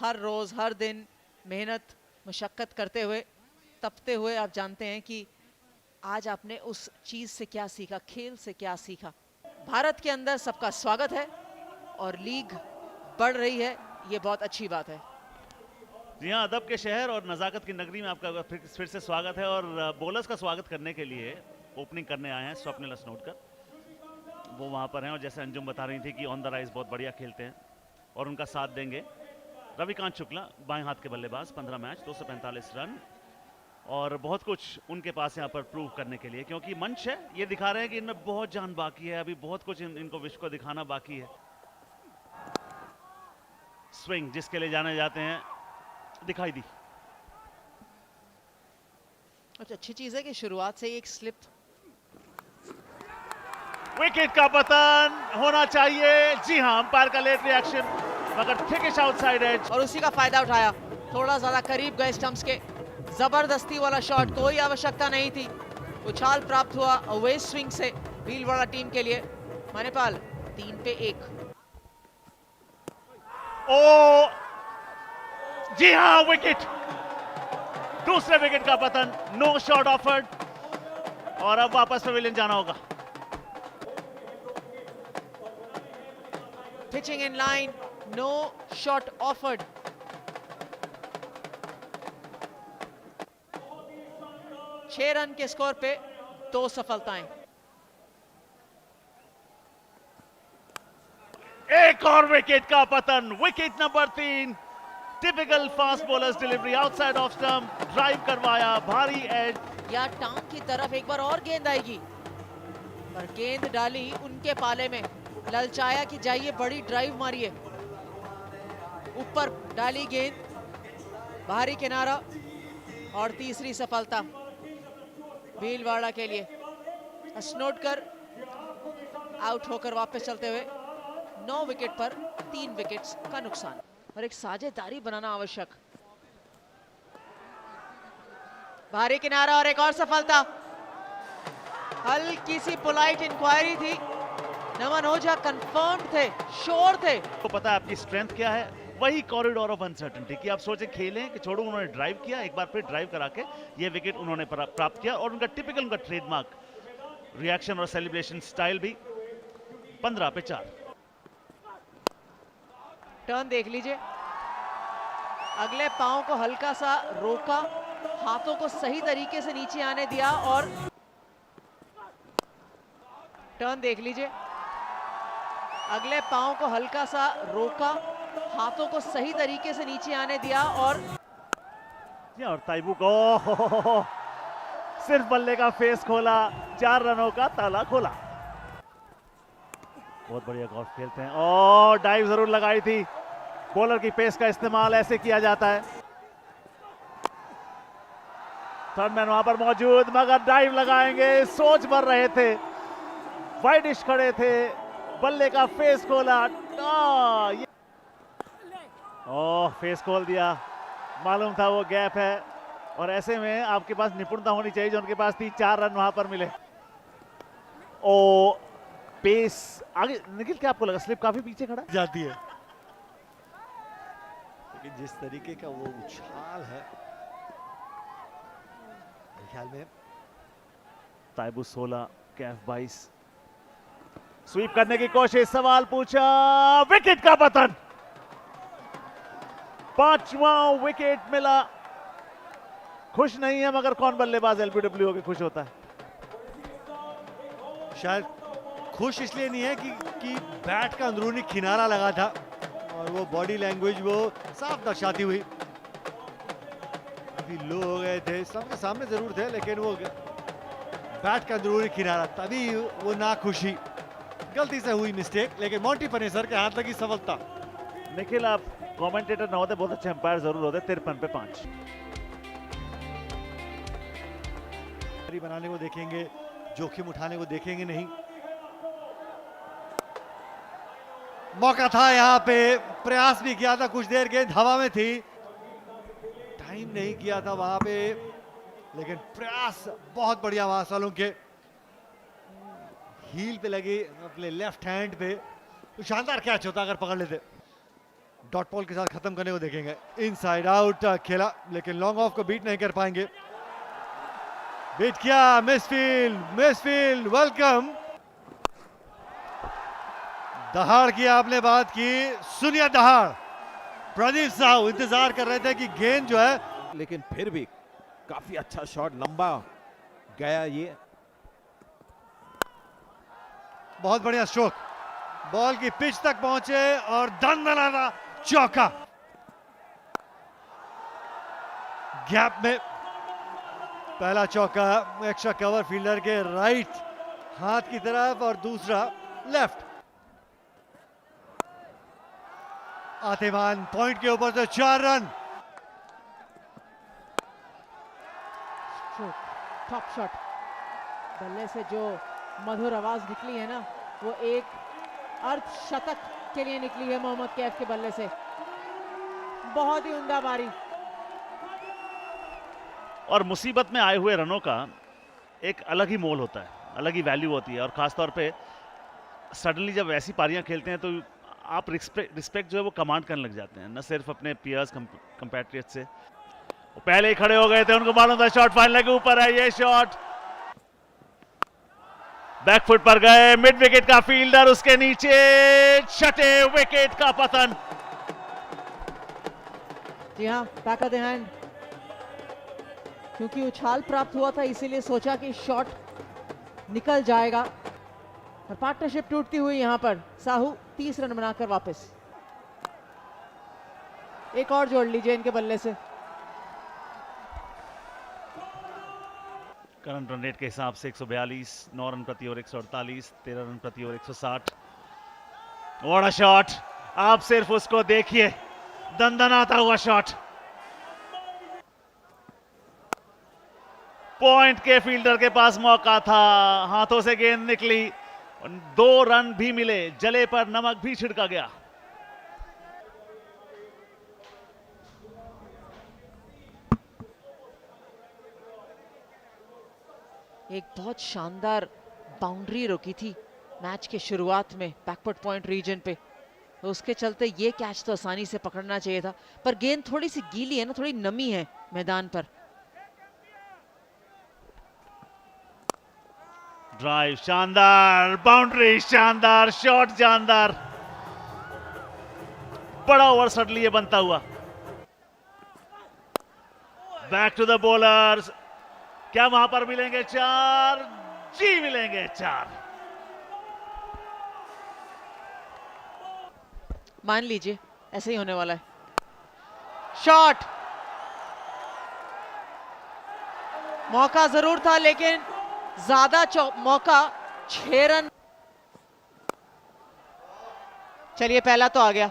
हर रोज हर दिन मेहनत मशक्कत करते हुए, तपते हुए आप जानते हैं कि आज आपने उस चीज से क्या सीखा, खेल से क्या सीखा। भारत के अंदर सबका स्वागत है और लीग बढ़ रही है, ये बहुत अच्छी बात है। जी हाँ, अदब के शहर और नज़ाकत की नगरी में आपका फिर से स्वागत है। और बॉलर्स का स्वागत करने के लिए ओपनिंग करने आए हैं स्वप्निल असनोडकर। वो वहाँ पर हैं और जैसे अंजुम बता रही थी कि ऑन द राइज बहुत बढ़िया खेलते हैं और उनका साथ देंगे रविकांत शुक्ला, बाएं हाथ के बल्लेबाज। 15 मैच 245 रन और बहुत कुछ उनके पास यहाँ पर प्रूव करने के लिए, क्योंकि मंच है, ये दिखा रहे हैं कि इनमें बहुत जान बाकी है, अभी बहुत कुछ इनको विश्व को दिखाना बाकी है। स्विंग जिसके लिए जाने जाते हैं दिखाई दी। अच्छा, अच्छी चीज है कि शुरुआत से ही एक स्लिप। विकेट का पतन होना चाहिए। जी हाँ, अंपायर का लेट रिएक्शन, मगर थिकिश आउटसाइड एज और उसी का फायदा उठाया, थोड़ा ज्यादा करीब गए स्टंप्स के। जबरदस्ती वाला शॉट, कोई आवश्यकता नहीं थी। उछाल प्राप्त हुआ अवे स्विंग से भीलवाड़ा टीम के लिए। मणिपाल 3 पे 1। ओ जी हाँ, विकेट, दूसरे विकेट का पतन। नो शॉट ऑफर्ड और अब वापस पवेलियन जाना होगा। Pitching in line, no shot offered. छह रन के स्कोर पे 2 सफलताएं। एक और विकेट का पतन। Wicket number 3। Typical fast bowlers delivery, outside off stump, drive करवाया, भारी एज। या टांग की तरफ एक बार और गेंद आएगी, पर गेंद डाली उनके पाले में। ललचाया कि जाइए बड़ी ड्राइव मारिए, ऊपर डाली गेंद, बाहरी किनारा और तीसरी सफलता भीलवाड़ा के लिए। असनोडकर आउट होकर वापस चलते हुए 9 विकेट पर 3 विकेट्स का नुकसान और एक साझेदारी बनाना आवश्यक। बाहरी किनारा और एक और सफलता। हल्की सी पोलाइट इंक्वायरी थी, नमन ओझा कंफर्म थे, श्योर थे। तो पता है आपकी स्ट्रेंथ क्या है, वही कॉरिडोर ऑफ अनसर्टेनिटी कि आप सोचे खेलें कि छोड़ो। उन्होंने ड्राइव किया, एक बार फिर ड्राइव करा के ये विकेट उन्होंने प्राप्त किया और उनका टिपिकल, उनका ट्रेडमार्क रिएक्शन और सेलिब्रेशन स्टाइल भी। 15 पे 4। टर्न देख लीजिए, अगले पांव को हल्का सा रोका, हाथों को सही तरीके से नीचे आने दिया और टर्न देख लीजिए, अगले पांव को हल्का सा रोका, हाथों को सही तरीके से नीचे आने दिया और ताइबू को सिर्फ बल्ले का फेस खोला, 4 रनों का ताला खोला। बहुत बढ़िया गोल्फ खेलते हैं और डाइव जरूर लगाई थी। बॉलर की पेस का इस्तेमाल ऐसे किया जाता है। थर्ड मैन वहां पर मौजूद, मगर डाइव लगाएंगे सोच भर रहे थे, वाइडिश खड़े थे, बल्ले का फेस खोला। ओह, फेस खोल दिया, मालूम था वो गैप है और ऐसे में आपके पास निपुणता होनी चाहिए जो उनके पास थी। 4 रन वहां पर मिले। ओ पेस आगे निखिल, क्या आपको लगा स्लिप काफी पीछे खड़ा जाती है? लेकिन जिस तरीके का वो उछाल है, मेरे ख्याल में ताइबू 16, कैफ 22। स्वीप करने की कोशिश, सवाल पूछा, विकेट का पतन। 5वां विकेट मिला। खुश नहीं है, मगर कौन बल्लेबाज एलबीडब्ल्यू होकर खुश होता है? शायद खुश इसलिए नहीं है कि बैट का अंदरूनी किनारा लगा था और वो बॉडी लैंग्वेज वो साफ दर्शाती हुई। काफी लो हो गए थे, सबके सामने जरूर थे, लेकिन वो बैट का अंदरूनी किनारा, तभी वो नाखुशी। गलती से हुई मिस्टेक, लेकिन मॉन्टी पनेसर के हाथ लगी सफलता। निखिल, आप कमेंटेटर न होते, बहुत अच्छे अंपायर जरूर होते। 53 पे 5। बनाने को देखेंगे, जोखिम उठाने को देखेंगे नहीं। मौका था यहाँ पे, प्रयास भी किया था, कुछ देर गेंद हवा में थी, टाइम नहीं किया था वहां पे, लेकिन प्रयास बहुत बढ़िया वहां सालों के हील पे लगी, अपने लेफ्ट हैंड पे। तो शानदार कैच होता अगर पकड़ लेते। डॉट बॉल के साथ खत्म करने को देखेंगे। इनसाइड आउट खेला, लेकिन लॉन्ग ऑफ को बीट नहीं कर पाएंगे। बीट किया, मिसफील्ड, वेलकम। दहाड़ की आपने बात की, सुनिए दहाड़। प्रदीप साहू इंतजार कर रहे थे कि गेंद जो है, लेकिन फिर भी काफी अच्छा शॉट, लंबा गया ये। बहुत बढ़िया स्ट्रोक, बॉल की पिच तक पहुंचे और दंदनाना चौका। गैप में पहला चौका, एक्स्ट्रा कवर फील्डर के राइट हाथ की तरफ और दूसरा लेफ्ट। आतिमान पॉइंट के ऊपर से 4 रन। टॉप शॉट, बल्ले से जो मधुर आवाज निकली है ना, वो एक अर्धशतक के लिए निकली है मोहम्मद कैफ के बल्ले से। बहुत ही उम्दा बारी। और मुसीबत में आए हुए रनों का एक अलग ही मोल होता है, अलग ही वैल्यू होती है। और खासतौर पे सडनली जब ऐसी पारियां खेलते हैं तो आप रिस्पेक्ट जो है वो कमांड करने लग जाते हैं, न सिर्फ अपने पियर्स कंपैट्रियट से। वो पहले ही खड़े हो गए थे, उनको मालूम था शॉट फाइनल के ऊपर है। ये शॉट बैकफुट पर गए, मिड विकेट का फील्डर उसके नीचे, छठे विकेट का पतन। जी हाँ, बैक ऑफ द हैंड, क्योंकि उछाल प्राप्त हुआ था इसीलिए सोचा कि शॉट निकल जाएगा। और पार्टनरशिप टूटती हुई यहां पर साहू 30 रन बनाकर वापस। एक और जोड़ लीजिए इनके बल्ले से। करंट रन रेट के हिसाब से 142, 9 रन प्रति ओवर 148, 13 रन प्रति ओवर 160। व्हाट अ शॉट, आप सिर्फ उसको देखिए, दंदनाता हुआ शॉट। पॉइंट के फील्डर के पास मौका था, हाथों से गेंद निकली, 2 रन भी मिले, जले पर नमक भी छिड़का गया। एक बहुत शानदार बाउंड्री रोकी थी मैच के शुरुआत में बैकवर्ड पॉइंट रीजन पे, तो उसके चलते ये कैच तो आसानी से पकड़ना चाहिए था, पर गेंद थोड़ी सी गीली है ना, थोड़ी नमी है मैदान पर। ड्राइव शानदार, बाउंड्री शानदार, शॉट शानदार, बड़ा ओवर सडनली ये बनता हुआ। बैक टू द बॉलर्स, क्या वहां पर मिलेंगे 4? जी मिलेंगे 4। मान लीजिए ऐसे ही होने वाला है। शॉट, मौका जरूर था लेकिन ज्यादा मौका, 6 रन। चलिए पहला तो आ गया।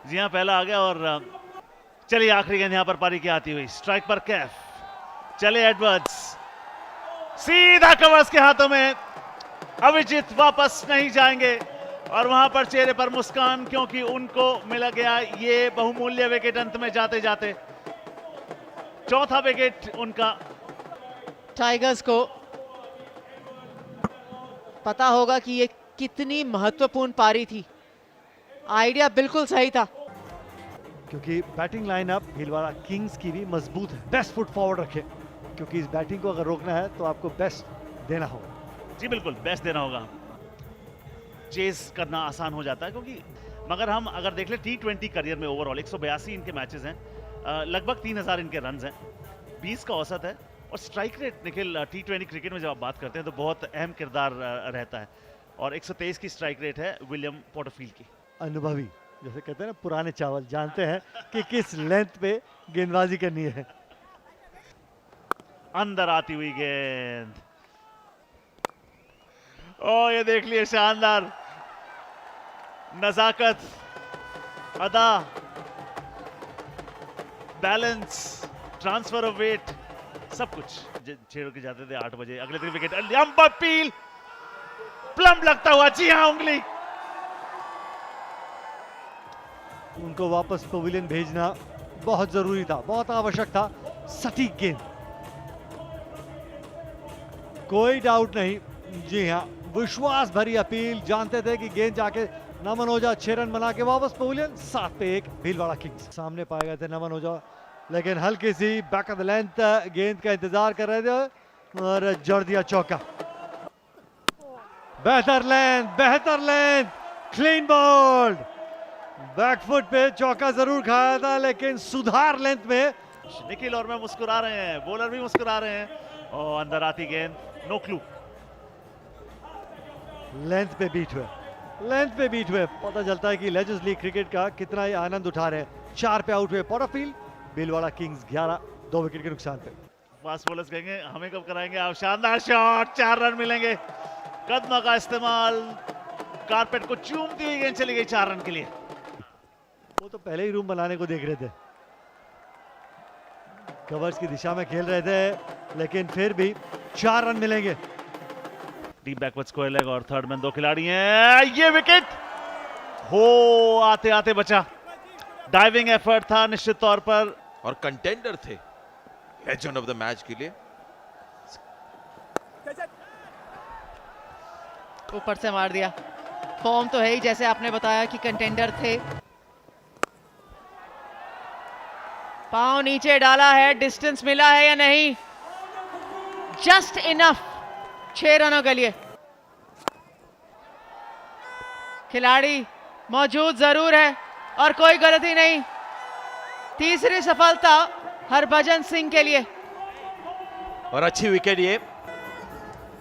जी हाँ, पहला आ गया। और चलिए आखिरी गेंद यहां पर पारी की आती हुई, स्ट्राइक पर कैफ, चले एडवर्ड्स, सीधा कवर्स के हाथों में। अभिजीत वापस नहीं जाएंगे और वहां पर चेहरे पर मुस्कान, क्योंकि उनको मिला गया ये बहुमूल्य विकेट अंत में जाते जाते। चौथा विकेट उनका। टाइगर्स को पता होगा कि ये कितनी महत्वपूर्ण पारी थी। आइडिया बिल्कुल सही था, क्योंकि बैटिंग लाइनअप भीलवाड़ा किंग्स की भी मजबूत है। बेस्ट फुट फॉरवर्ड रखे, क्योंकि इस बैटिंग को अगर रोकना है तो आपको बेस्ट देना होगा। जी बिल्कुल, बेस्ट देना होगा। चेस करना आसान हो जाता है, क्योंकि मगर हम अगर देख ले T20 करियर में ओवरऑल 182 इनके मैचेस हैं, लगभग 3000 इनके रन्स हैं, 20 का औसत है। और strike rate Nikhil T20 cricket में जब आप बात करते हैं तो बहुत अहम किरदार रहता है। और 123 की स्ट्राइक रेट है विलियम पोर्टरफील्ड की। अनुभवी, जैसे कहते हैं ना पुराने चावल, जानते हैं कि किस लेंथ पे गेंदबाजी करनी है। अंदर आती हुई गेंद, ओ ये देख लिए, शानदार नजाकत, अदा, बैलेंस, ट्रांसफर ऑफ वेट, सब कुछ छेड़ के जाते थे 8 बजे। अगले दिन विकेट, अंपायर पील, प्लम लगता हुआ, जी हाँ उंगली। उनको वापस पवेलियन भेजना बहुत जरूरी था, बहुत आवश्यक था। सटीक गेंद, कोई डाउट नहीं। जी हाँ, विश्वास भरी अपील, जानते थे कि गेंद जाके नमन ओझा 6 रन बना के वापस पहुंचे। 7 पे 1 भीलवाड़ा किंग्स सामने पाए गए थे नमन ओझा, लेकिन हल्की सी बैक ऑफ द लेंथ गेंद का इंतजार कर रहे थे और जड़ दिया चौका। बेहतर लेंथ, क्लीन बोल्ड, बैकफुट पे चौका जरूर खाया था लेकिन सुधार लेंथ में। निखिल और मैं मुस्कुरा रहे हैं, बॉलर भी मुस्कुरा रहे हैं और अंदर आती गेंद, नो क्लू। लेंथ पे बीट हुए, पता चलता है कि लेजेंड्स लीग क्रिकेट का कितना ही आनंद उठा रहे हैं। 4 पे आउट हुए पॉटरफील्ड, भीलवाड़ा किंग्स 11, 2 विकेट के नुकसान पे। फास्ट बॉलर्स कहेंगे हमें कब कराएंगे आप शानदार शॉट, 4 रन मिलेंगे। कदम का इस्तेमाल, कारपेट को चूमती हुई गेंद चली गई 4 रन के लिए। वो तो पहले ही रूम बनाने को देख रहे थे, कवर्स की दिशा में खेल रहे थे, लेकिन फिर भी 4 रन मिलेंगे। डीप बैकवर्ड स्क्वायर लेग और थर्ड मैन 2 खिलाड़ी हैं। ये विकेट हो आते आते बचा। डाइविंग एफर्ट था निश्चित तौर पर और कंटेंडर थे लेजेंड ऑफ द मैच के लिए। ऊपर से मार दिया। फॉर्म तो है ही, जैसे आपने बताया कि कंटेंडर थे। पांव नीचे डाला है, डिस्टेंस मिला है या नहीं? जस्ट इनफ 6 रनों के लिए। खिलाड़ी मौजूद जरूर है और कोई गलती नहीं। तीसरी सफलता हरभजन सिंह के लिए। और अच्छी विकेट ये,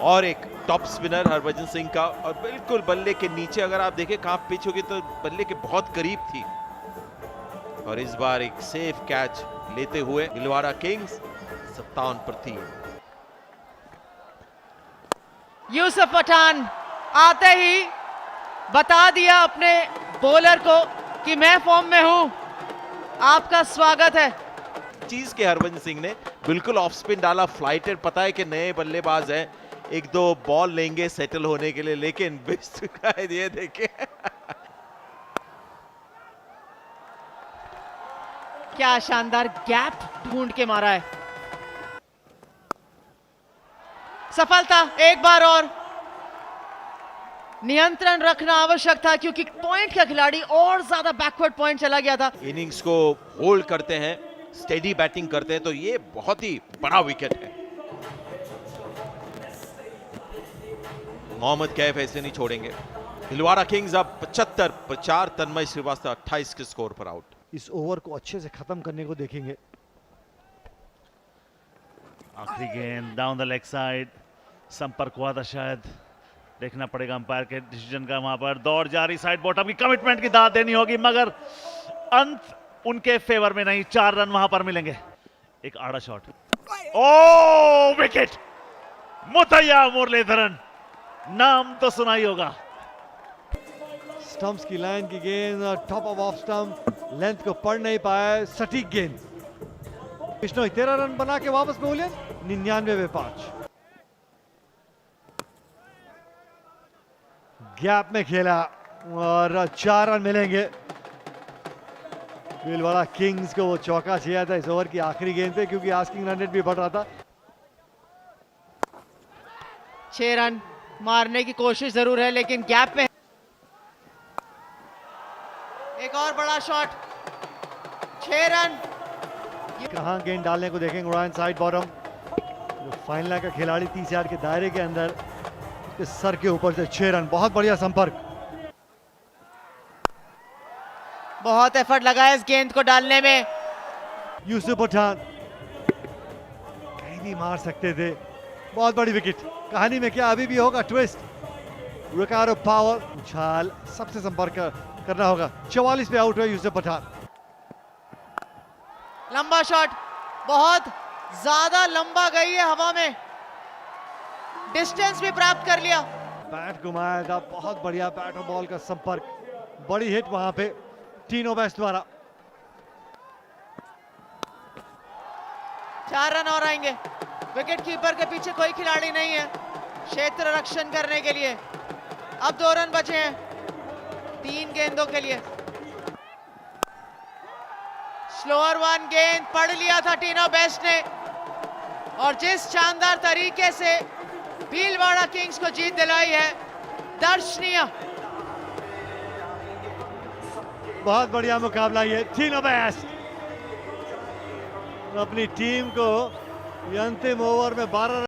और एक टॉप स्पिनर हरभजन सिंह का, और बिल्कुल बल्ले के नीचे। अगर आप देखें कहां पिच होगी तो बल्ले के बहुत करीब थी। और इस बार एक सेफ कैच लेते हुए भीलवाड़ा किंग्स 57 पर थी। यूसुफ पठान आते ही बता दिया अपने बॉलर को कि मैं फॉर्म में हूं, आपका स्वागत है। चीज के हरभजन सिंह ने बिल्कुल ऑफ स्पिन डाला, फ्लाइटेड। पता है कि नए बल्लेबाज हैं, 1-2 बॉल लेंगे सेटल होने के लिए, लेकिन बिच चुका है। ये देखिए क्या शानदार गैप ढूंढ के मारा है। सफलता एक बार और। नियंत्रण रखना आवश्यक था क्योंकि पॉइंट का खिलाड़ी और ज्यादा बैकवर्ड पॉइंट चला गया था। इनिंग्स को होल्ड करते हैं, स्टेडी बैटिंग करते हैं, तो ये बहुत ही बड़ा विकेट है। मोहम्मद कैफ ऐसे नहीं छोड़ेंगे। भीलवाड़ा किंग्स अब 75 पर 4, तन्मय श्रीवास्तव 28 के स्कोर पर आउट। इस ओवर को अच्छे से खत्म करने को देखेंगे। आखिरी गेंद डाउन द लेग साइड, संपर्क हुआ था शायद, देखना पड़ेगा अंपायर के डिसीजन का। वहां पर दौड़ जारी, साइड बॉटम की कमिटमेंट की दाद देनी होगी, मगर अंत उनके फेवर में नहीं। 4 रन वहां पर मिलेंगे। एक आड़ा शॉट, ओ विकेट। मुथैया मुरलीधरन, नाम तो सुना ही होगा। स्टंप्स की लाइन की गेंद, टॉप ऑफ स्टंप, लेंथ को पढ़ नहीं पाया, सटीक गेंद। बिश्नोई 13 रन बना के वापस पहुंचे 99 पे 5। गैप में खेला और 4 रन मिलेंगे। भीलवाड़ा किंग्स को वो चौका चाहिए था इस ओवर की आखिरी गेंद पे, क्योंकि आस्किंग रन रेट भी बढ़ रहा था। 6 रन मारने की कोशिश जरूर है, लेकिन गैप में। एक और बड़ा शॉट, 6 रन। कहां गेंद डालने को देखेंगे। उड़ान साइड बॉटम, फाइनल का खिलाड़ी 30 यार्ड के दायरे के अंदर, उसके सर के ऊपर से 6 रन। बहुत बढ़िया संपर्क। बहुत एफर्ट लगा है इस गेंद को डालने में। यूसुफ पठान कहीं भी मार सकते थे। बहुत बड़ी विकेट। कहानी में क्या अभी भी होगा ट्विस्ट? रिकार्डो पावर उछाल, सबसे संपर्क करना होगा। 44 पे आउट हुआ यूसुफ पठान। लंबा शॉट, बहुत ज्यादा लंबा गई है हवा में, डिस्टेंस भी प्राप्त कर लिया। बैट घुमाया था, बहुत बढ़िया बैट और बॉल का संपर्क। बड़ी हिट वहां पे टीनो बेस्ट द्वारा। 4 रन और आएंगे। विकेट कीपर के पीछे कोई खिलाड़ी नहीं है क्षेत्र रक्षण करने के लिए। अब 2 रन बचे हैं 3 गेंदों के लिए। स्लोअर 1 गेंद पढ़ लिया था टीनो बेस्ट ने, और जिस शानदार तरीके से भीलवाड़ा किंग्स को जीत दिलाई है। दर्शनीय। बहुत बढ़िया मुकाबला ये, तीनों बेस्ट। अपनी टीम को ये अंतिम ओवर में 12